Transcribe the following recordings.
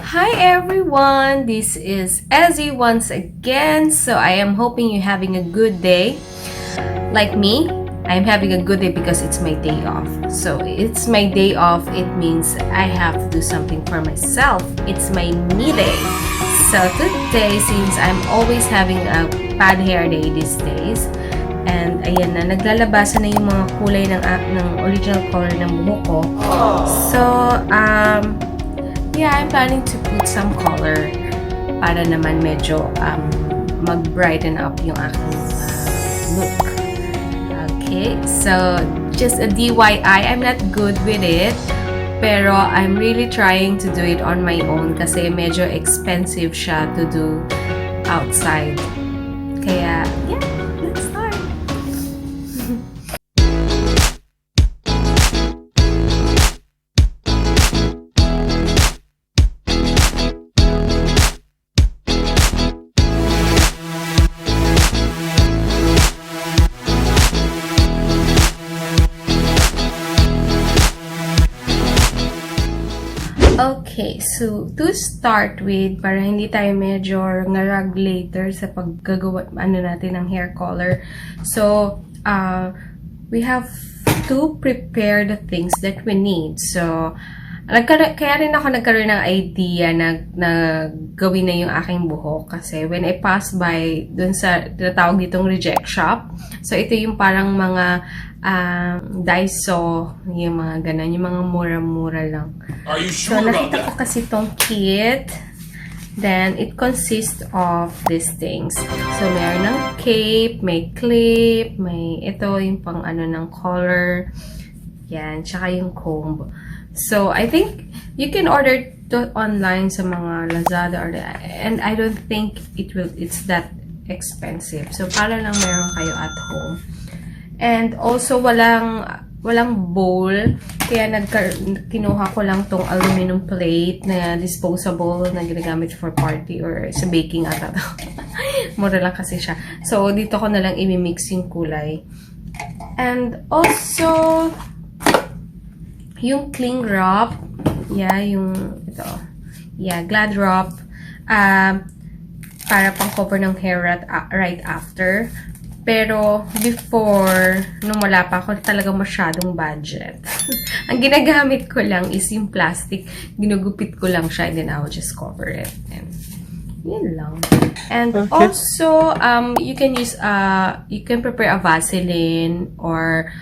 Hi everyone, this is Ezzy once again. So I am hoping you're having a good day. Like me, I'm having a good day because it's my day off. So it's my day off, it means I have to do something for myself. It's my me day. So today, since I'm always having a bad hair day these days, and ayan na, naglalabasan na yung mga kulay ng original color ng buhok ko. So, yeah, I'm planning to put some color para naman medyo mag-brighten up yung aking look. Okay, so just a DIY. I'm not good with it, pero I'm really trying to do it on my own kasi medyo expensive siya to do outside. Kaya, yeah, let's start. Okay, so to start with, para hindi tayo medyo ngarag later sa paggagawa natin ng hair color. So, we have to prepare the things that we need. So, kaya rin ako nagkaroon ng idea na gawin na yung aking buhok kasi when I pass by dun sa tinatawag ditong reject shop, so ito yung parang mga Daiso, yung mga ganun, yung mga mura-mura lang. Are you sure so about nakita that? ko kasi tong kit, then it consists of these things. So mayroon ng cape, may clip, may ito yung pang ano ng color, yan, tsaka yung comb. So I think you can order to online sa mga Lazada or and I don't think it's that expensive. So para lang meron kayo at home. And also walang bowl, kaya kinuha ko lang tong aluminum plate na disposable na ginagamit for party or sa baking ata. Mura lang kasi siya. So dito ko na lang i-mix yung kulay. And also yung cling wrap, yeah, yung ito, yeah, glad wrap, para pang cover ng hair right after. Pero before, nung wala pa ako talaga masyadong budget, ang ginagamit ko lang is yung plastic, ginugupit ko lang siya and then I will just cover it. And yun lang. And okay. Also, you can use you can prepare a Vaseline or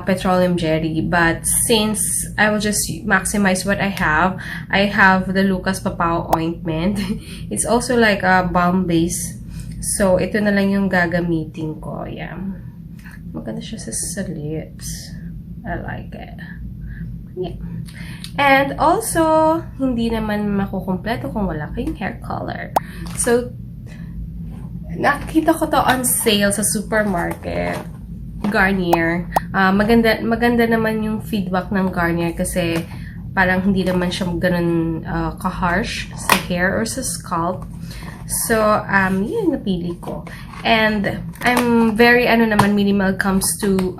petroleum jelly, but since I will just maximize what I have the Lucas Papao ointment. It's also like a balm base, so ito na lang yung gagamitin ko. Yeah, maganda siya sa lips. I like it. Yeah. And also, hindi naman makukumpleto kung wala kayong hair color. So nakita ko to on sale sa supermarket, Garnier. Maganda naman yung feedback ng Garnier kasi parang hindi naman siya ganun ka-harsh sa hair or sa scalp. So, yun napili ko. And I'm very minimal comes to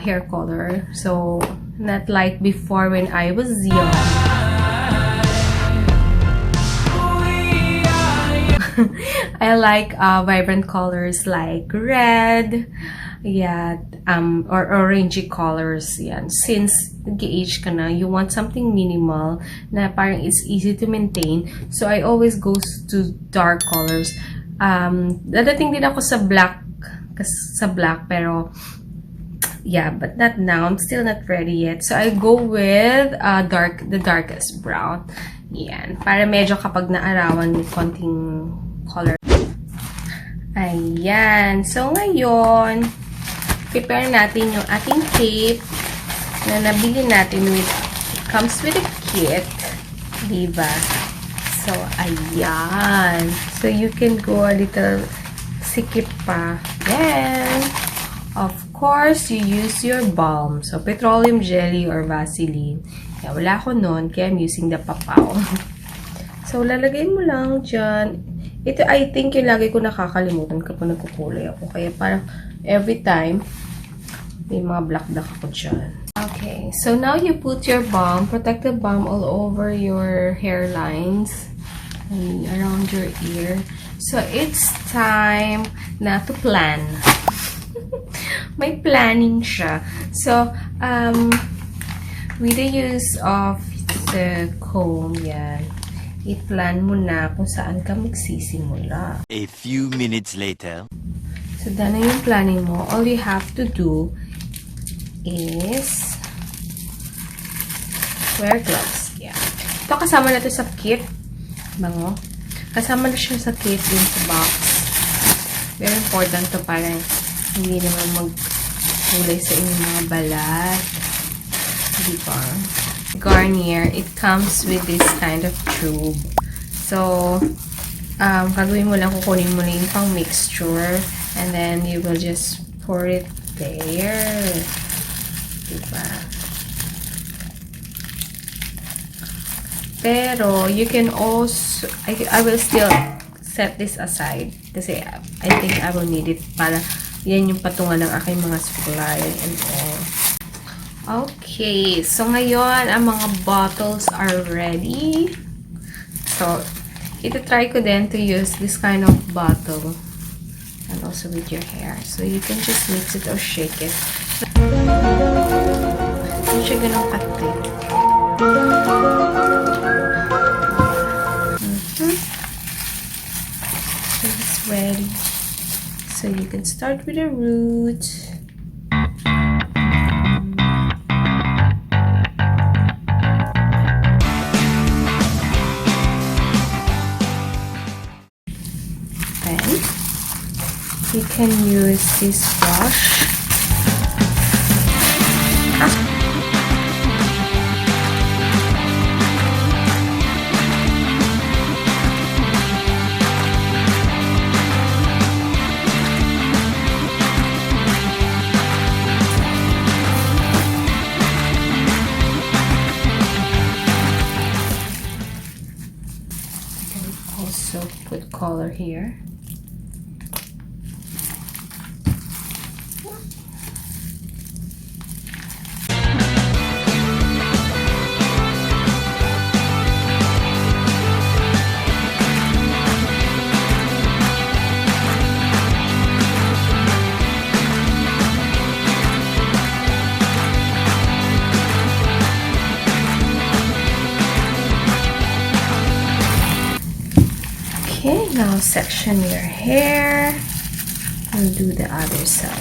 hair color. So, not like before when I was young. I like vibrant colors like red, yeah, or orangey colors. Yan. Since nag-age ka na, you want something minimal na parang it's easy to maintain. So I always go to dark colors. Dadating din ako sa black, pero yeah, but not now. I'm still not ready yet. So I go with the darkest brown. Yan, para medyo kapag naarawan may konting color. Ayan. So, ngayon, prepare natin yung ating tape na nabili natin it comes with a kit. Diba? So, ayan. So, you can go a little sikip pa. Then, of course, you use your balm. So, petroleum jelly or Vaseline. Kaya wala ko nun, kaya I'm using the Papao. So, lalagay mo lang dyan. Ito, I think, yung lagi ko nakakalimutan kapag nagkukulay ako. Kaya parang every time, may mga black ako dyan. Okay, so now you put your balm, protective balm all over your hairlines. and around your ear. So, it's time na to plan. May planning siya. So, with the use of the comb, yan, i-plan mo na kung saan ka magsisimula. A few minutes later. So, done na yung planning mo. All you have to do is wear gloves. Yeah. Ito kasama na to sa kit. Bango. Kasama na siya sa kit din sa box. Very important to para hindi naman maghulay sa inyong mga balat. Diba? Garnier, it comes with this kind of tube. So, gagawin mo lang, kukunin mo na yung pang mixture and then you will just pour it there. Diba? Pero, you can also, I will still set this aside kasi I think I will need it para yan yung patungan ng aking mga supply and all. Okay, so ngayon, ang mga bottles are ready. So, ito-try ko din to use this kind of bottle. And also with your hair. So, you can just mix it or shake it. Hindi siya ganun kati. So, it's ready. So, you can start with the root. You can use this brush. You can also put color here. Okay, now section your hair and do the other side.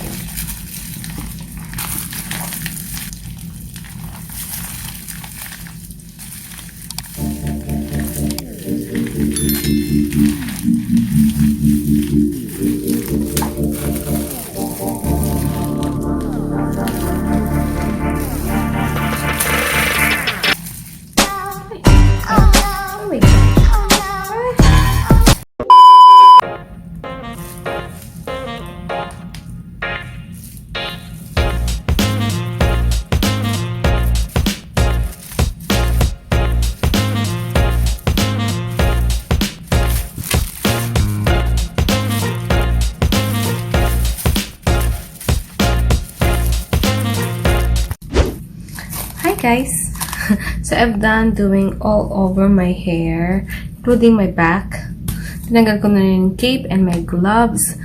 Guys, so I've done doing all over my hair, including my back. Tinanggal ko na yung cape and my gloves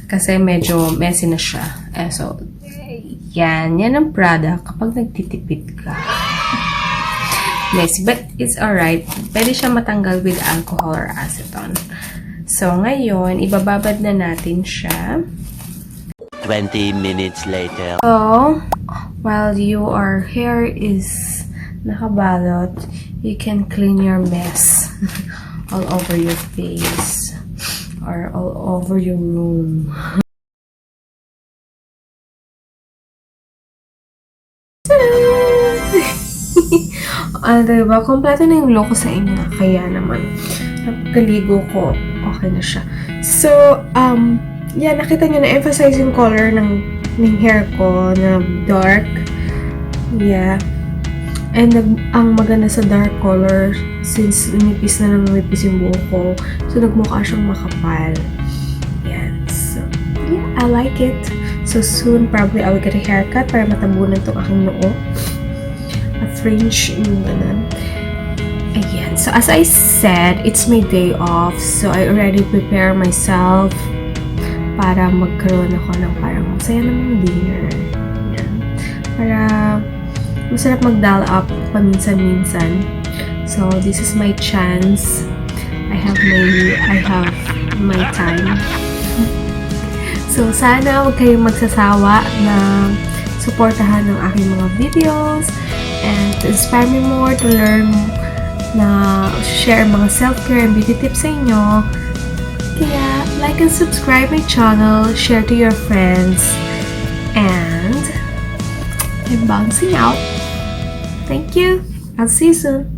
kasi medyo messy na siya. So, yan ang product kapag nagtitipid ka. Messy, but it's alright. Pwede siya matanggal with alcohol or acetone. So, ngayon, ibababad na natin siya. 20 minutes later. So, while your hair is nakabalot, you can clean your mess all over your face or all over your room. Diba? Kompleto na yung look ko sa inyo. Kaya naman, napagaligo ko, okay na siya. So, yeah, nakita nyo na-emphasize yung color ng hair ko na dark. Yeah. And ang maganda sa dark color, since lumipis na lumipis yung buhok ko, so nagmukha siyang makapal. Yan. So, yeah, I like it. So soon, probably I will get a haircut para matabunan itong aking noo. A fringe yung ganun. Ayan. So, as I said, it's my day off. So, I already prepare myself para magkaroon ako ng parang masaya namang dinner. Ayan. Para masarap mag-doll up paminsan-minsan. So, this is my chance. I have my time. So, sana huwag kayong magsasawa na suportahan ng aking mga videos and to inspire me more to learn na share mga self-care and beauty tips sa inyo. Kaya, like and subscribe my channel, share to your friends, and I'm bouncing out. Thank you. I'll see you soon.